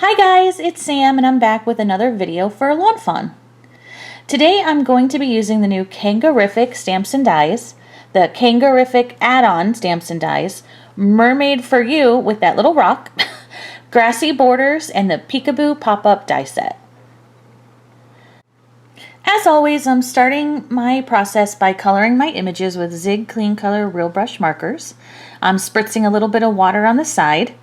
Hi guys, it's Sam and I'm back with another video for Lawn Fawn. Today I'm going to be using the new Kanga-riffic stamps and dies, the Kanga-riffic add-on stamps and dies, Mermaid for You with that little rock, Grassy Borders, and the Peekaboo Pop-Up die set. As always, I'm starting my process by coloring my images with Zig Clean Color Real Brush markers. I'm spritzing a little bit of water on the side,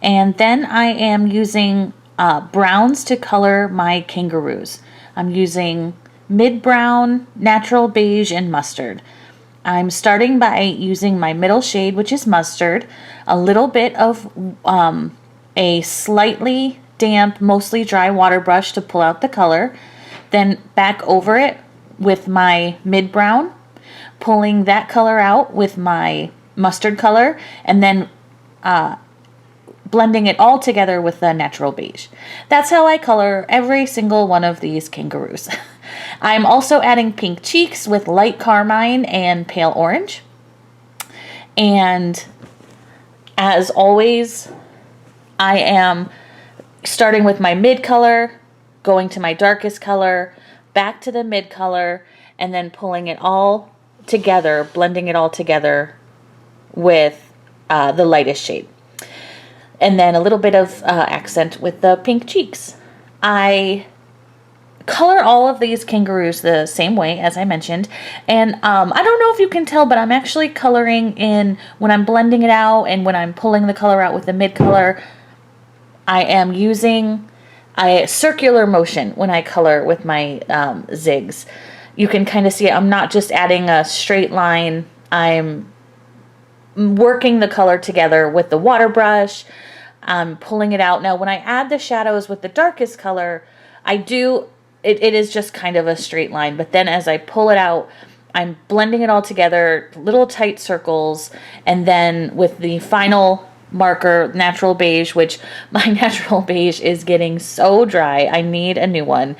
and then I am using browns to color my kangaroos. I'm using mid-brown, natural beige, and mustard. I'm starting by using my middle shade, which is mustard, a little bit of a slightly damp, mostly dry water brush to pull out the color, then back over it with my mid-brown, pulling that color out with my mustard color, and then blending it all together with the natural beige. That's how I color every single one of these kangaroos. I'm also adding pink cheeks with light carmine and pale orange. And as always, I am starting with my mid color, going to my darkest color, back to the mid color, and then pulling it all together, blending it all together with the lightest shade. And then a little bit of accent with the pink cheeks. I color all of these kangaroos the same way as I mentioned, and I don't know if you can tell, but I'm actually coloring in when I'm blending it out and when I'm pulling the color out with the mid color. I am using a circular motion when I color with my zigs. You can kind of see it. I'm not just adding a straight line. I'm working the color together with the water brush. I'm pulling it out. Now, when I add the shadows with the darkest color, it is just kind of a straight line. But then as I pull it out, I'm blending it all together, little tight circles, and then with the final marker, natural beige, which my natural beige is getting so dry. I need a new one.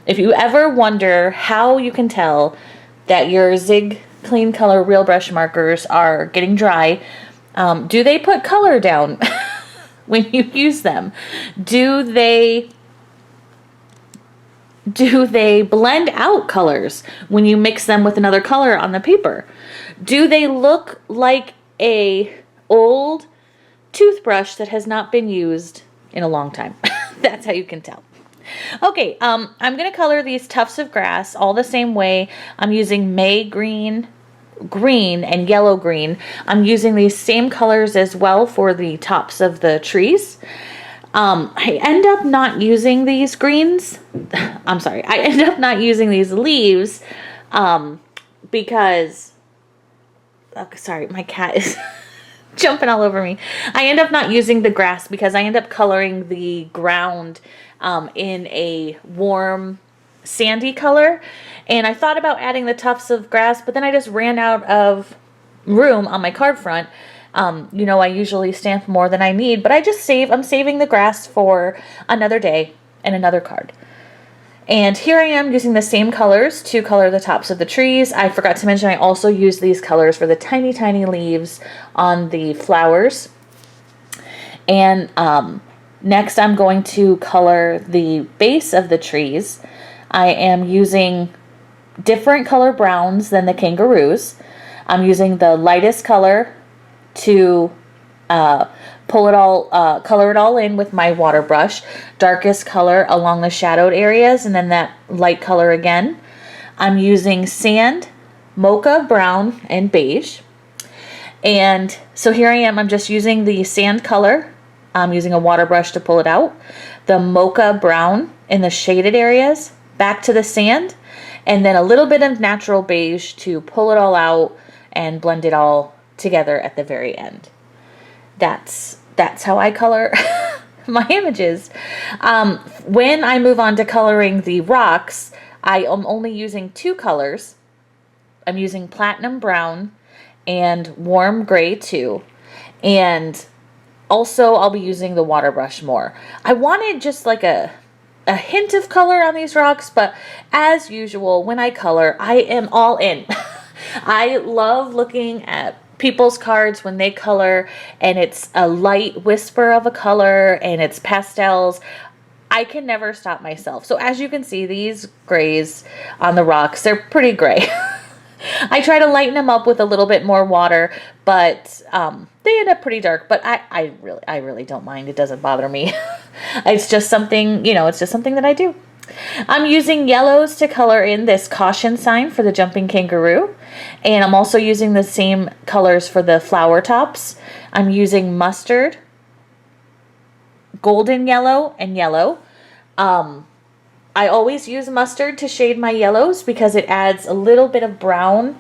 If you ever wonder how you can tell that your Zig Clean Color Real Brush markers are getting dry, do they put color down when you use them? Do they blend out colors when you mix them with another color on the paper? Do they look like a old toothbrush that has not been used in a long time? That's how you can tell. Okay, I'm going to color these tufts of grass all the same way. I'm using May green, and yellow green. I'm using these same colors as well for the tops of the trees. I end up not using these greens. I'm sorry. I end up not using these leaves because, sorry, my cat is jumping all over me. I end up not using the grass because I end up coloring the ground in a warm sandy color, and I thought about adding the tufts of grass, but then I just ran out of room on my card front. You know, I usually stamp more than I need, but I'm saving the grass for another day and another card. And here I am using the same colors to color the tops of the trees. I forgot to mention I also use these colors for the tiny, tiny leaves on the flowers. And next I'm going to color the base of the trees. I am using different color browns than the kangaroos. I'm using the lightest color to color it all in with my water brush, darkest color along the shadowed areas, and then that light color again. I'm using sand, mocha, brown, and beige. And so here I am, I'm just using the sand color. I'm using a water brush to pull it out. The mocha brown in the shaded areas, back to the sand, and then a little bit of natural beige to pull it all out and blend it all together at the very end. That's how I color my images. When I move on to coloring the rocks, I am only using two colors. I'm using platinum brown and warm gray too. And also I'll be using the water brush more. I wanted just like a hint of color on these rocks, but as usual, when I color, I am all in. I love looking at people's cards when they color and it's a light whisper of a color and it's pastels, I can never stop myself. So as you can see, these grays on the rocks, they're pretty gray. I try to lighten them up with a little bit more water, but they end up pretty dark. But I really don't mind. It doesn't bother me. It's just something, you know, it's just something that I do. I'm using yellows to color in this caution sign for the jumping kangaroo. And I'm also using the same colors for the flower tops. I'm using mustard, golden yellow, and yellow. I always use mustard to shade my yellows because it adds a little bit of brown,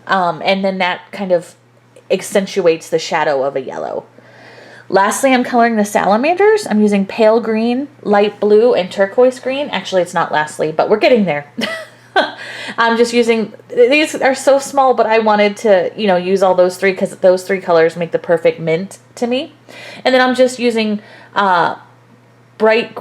and then that kind of accentuates the shadow of a yellow. Lastly, I'm coloring the salamanders. I'm using pale green, light blue, and turquoise green. Actually, it's not lastly, but we're getting there. I'm just using, these are so small, but I wanted to, you know, use all those three because those three colors make the perfect mint to me. And then I'm just using bright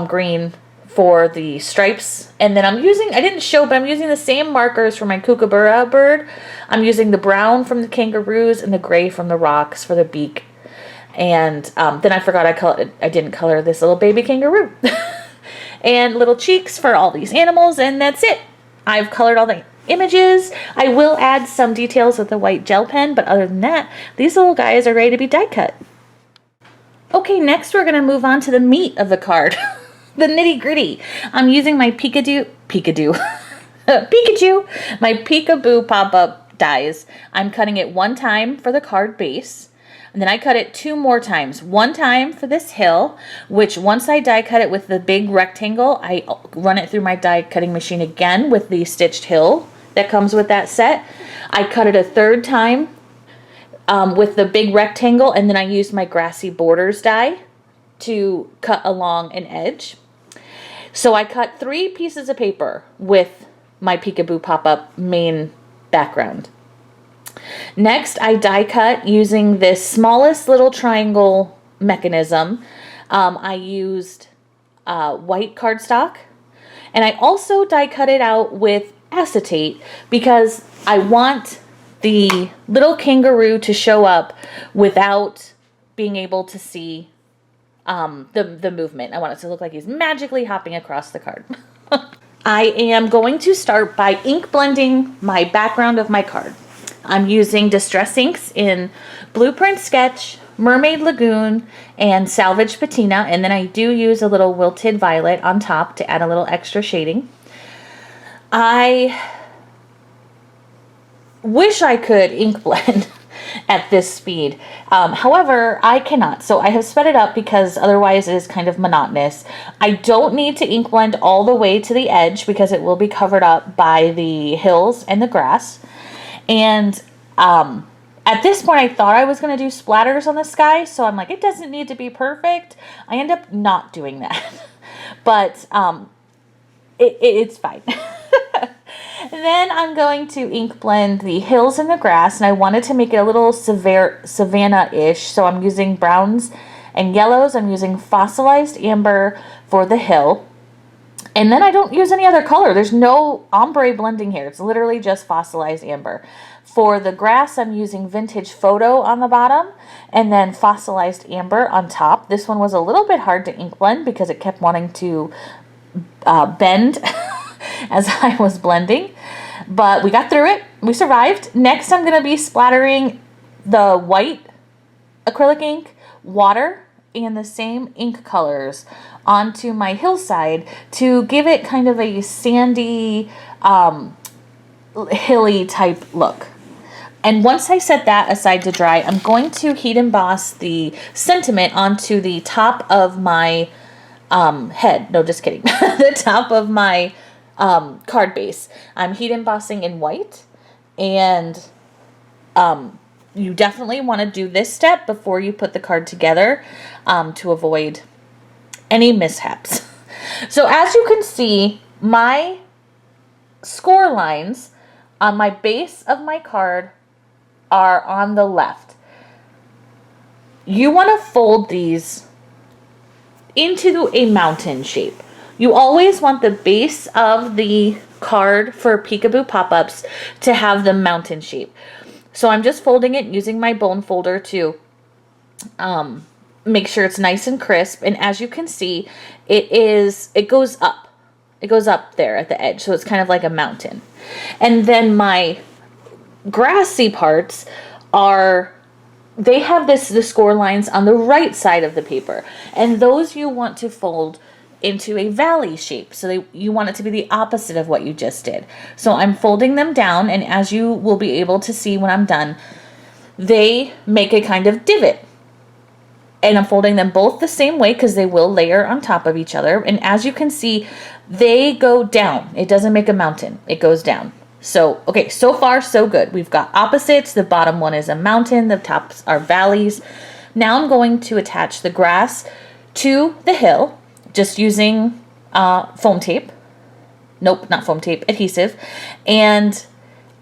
green for the stripes. And then I'm using, I didn't show, but I'm using the same markers for my kookaburra bird. I'm using the brown from the kangaroos and the gray from the rocks for the beak. And then I forgot I didn't color this little baby kangaroo. And little cheeks for all these animals, and that's it. I've colored all the images. I will add some details with the white gel pen, but other than that, these little guys are ready to be die cut. Okay, next we're going to move on to the meat of the card. The nitty gritty. I'm using my Pikachu, my Peekaboo Pop-Up dies. I'm cutting it one time for the card base. And then I cut it 2 more times. One time for this hill, which once I die cut it with the big rectangle, I run it through my die cutting machine again with the stitched hill that comes with that set. I cut it a 3rd time with the big rectangle, and then I used my grassy borders die to cut along an edge. So I cut 3 pieces of paper with my Peekaboo Pop-Up main background. Next, I die cut using this smallest little triangle mechanism. I used white cardstock, and I also die cut it out with acetate because I want the little kangaroo to show up without being able to see the movement. I want it to look like he's magically hopping across the card. I am going to start by ink blending my background of my card. I'm using Distress inks in Blueprint Sketch, Mermaid Lagoon, and Salvaged Patina, and then I do use a little Wilted Violet on top to add a little extra shading. I wish I could ink blend at this speed. However, I cannot. So I have sped it up because otherwise it is kind of monotonous. I don't need to ink blend all the way to the edge because it will be covered up by the hills and the grass. And at this point, I thought I was going to do splatters on the sky. So I'm like, it doesn't need to be perfect. I end up not doing that. But it's fine. Then I'm going to ink blend the hills and the grass, and I wanted to make it a little savanna-ish, so I'm using browns and yellows. I'm using Fossilized amber for the hill, and then I don't use any other color. There's no ombre blending here. It's literally just Fossilized amber. For the grass, I'm using Vintage Photo on the bottom, and then Fossilized amber on top. This one was a little bit hard to ink blend because it kept wanting to bend as I was blending, but we got through it. We survived. Next, I'm going to be splattering the white acrylic ink, water, and the same ink colors onto my hillside to give it kind of a sandy, hilly type look. And once I set that aside to dry, I'm going to heat emboss the sentiment onto the top of my head. No, just kidding. The top of my card base. I'm heat embossing in white, and you definitely want to do this step before you put the card together to avoid any mishaps. So as you can see, my score lines on my base of my card are on the left. You want to fold these into a mountain shape. You always want the base of the card for Peekaboo Pop-Ups to have the mountain shape. So I'm just folding it using my bone folder to make sure it's nice and crisp. And as you can see, it goes up. It goes up there at the edge. So it's kind of like a mountain. And then my grassy parts they have the score lines on the right side of the paper. And those you want to fold into a valley shape. So you want it to be the opposite of what you just did. So I'm folding them down, and as you will be able to see when I'm done, they make a kind of divot. And I'm folding them both the same way because they will layer on top of each other. And as you can see, they go down. It doesn't make a mountain. It goes down. So, okay, so far so good. We've got opposites. The bottom one is a mountain. The tops are valleys. Now I'm going to attach the grass to the hill just using foam tape. Nope, not foam tape, adhesive. And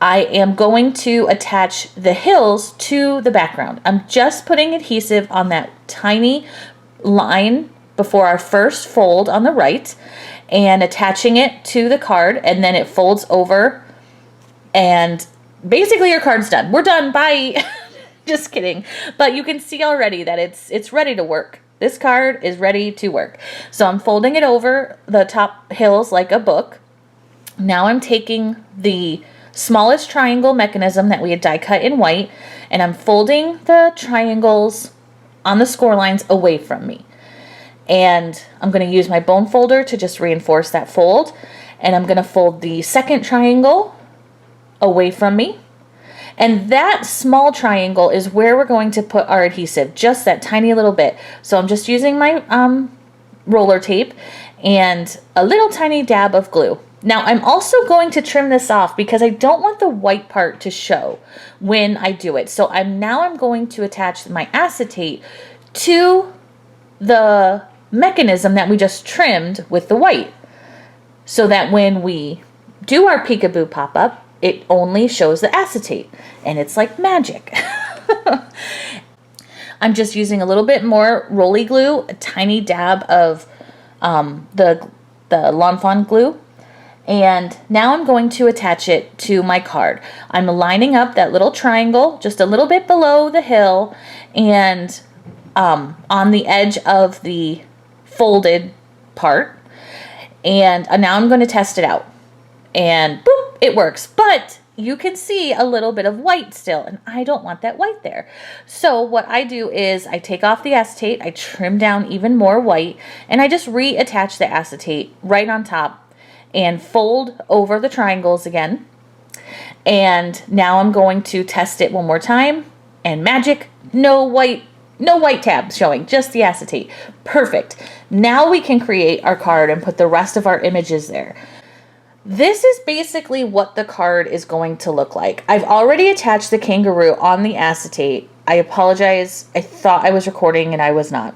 I am going to attach the hills to the background. I'm just putting adhesive on that tiny line before our first fold on the right and attaching it to the card, and then it folds over, and basically your card's done. We're done, bye. Just kidding. But you can see already that it's ready to work. This card is ready to work. So I'm folding it over the top hills like a book. Now I'm taking the smallest triangle mechanism that we had die cut in white, and I'm folding the triangles on the score lines away from me. And I'm going to use my bone folder to just reinforce that fold. And I'm going to fold the second triangle away from me. And that small triangle is where we're going to put our adhesive, just that tiny little bit. So I'm just using my roller tape and a little tiny dab of glue. Now I'm also going to trim this off because I don't want the white part to show when I do it. So I'm going to attach my acetate to the mechanism that we just trimmed with the white, so that when we do our Peekaboo Pop-Up, it only shows the acetate, and it's like magic. I'm just using a little bit more Rolly glue, a tiny dab of the Lawn Fawn glue, and now I'm going to attach it to my card. I'm lining up that little triangle just a little bit below the hill and on the edge of the folded part, and now I'm going to test it out, and boop, it works. But you can see a little bit of white still, and I don't want that white there. So what I do is I take off the acetate, I trim down even more white, and I just reattach the acetate right on top and fold over the triangles again. And now I'm going to test it one more time, and magic, no white tabs showing, just the acetate. Perfect. Now we can create our card and put the rest of our images there. This is basically what the card is going to look like. I've already attached the kangaroo on the acetate. I apologize. I thought I was recording and I was not.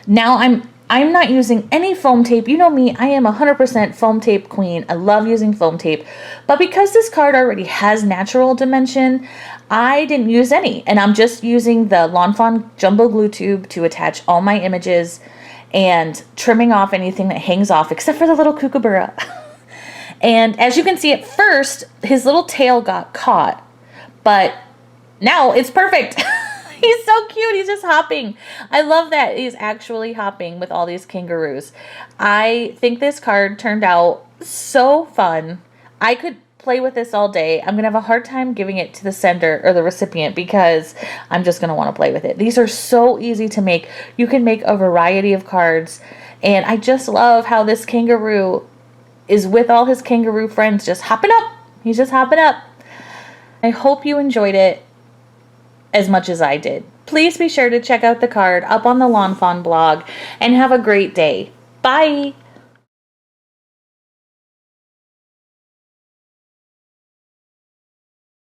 Now I'm not using any foam tape. You know me, I am 100% foam tape queen. I love using foam tape. But because this card already has natural dimension, I didn't use any. And I'm just using the Lawn Fawn jumbo glue tube to attach all my images and trimming off anything that hangs off except for the little kookaburra. And as you can see, at first, his little tail got caught, but now it's perfect. He's so cute. He's just hopping. I love that he's actually hopping with all these kangaroos. I think this card turned out so fun. I could play with this all day. I'm going to have a hard time giving it to the sender or the recipient because I'm just going to want to play with it. These are so easy to make. You can make a variety of cards. And I just love how this kangaroo is with all his kangaroo friends just hopping up. He's just hopping up. I hope you enjoyed it as much as I did. Please be sure to check out the card up on the Lawn Fawn blog and have a great day. Bye!